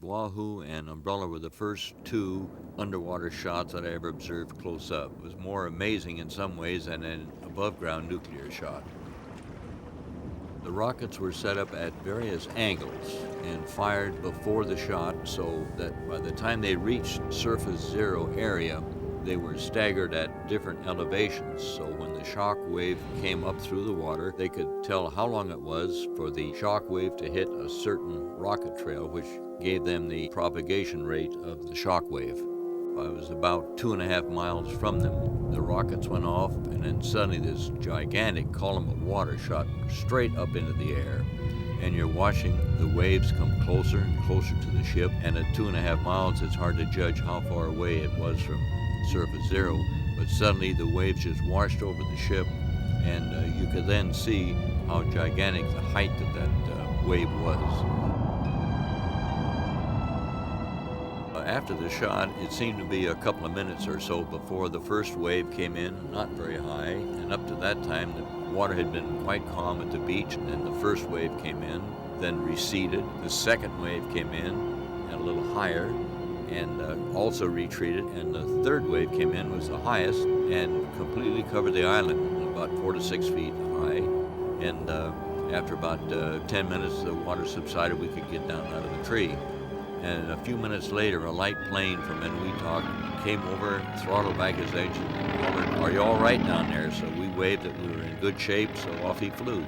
Wahoo and Umbrella were the first two underwater shots that I ever observed close up. It was more amazing in some ways than an above-ground nuclear shot. The rockets were set up at various angles and fired before the shot so that by the time they reached surface zero area, they were staggered at different elevations. So when the shock wave came up through the water, they could tell how long it was for the shock wave to hit a certain rocket trail, which gave them the propagation rate of the shock wave. I was about 2.5 miles from them. The rockets went off, and then suddenly this gigantic column of water shot straight up into the air. And you're watching the waves come closer and closer to the ship, and at 2.5 miles, it's hard to judge how far away it was from surface zero. But suddenly the waves just washed over the ship, and you could then see how gigantic the height of that wave was. After the shot, it seemed to be a couple of minutes or so before the first wave came in, not very high, and up to that time the water had been quite calm at the beach, and then the first wave came in, then receded. The second wave came in and a little higher and also retreated, and the third wave came in, was the highest, and completely covered the island, about 4 to 6 feet high. And after about 10 minutes, the water subsided, we could get down out of the tree. And a few minutes later, a light plane from Wetak came over, throttled back his engine, and hollered, "Are you all right down there?" So we waved that we were in good shape, so off he flew.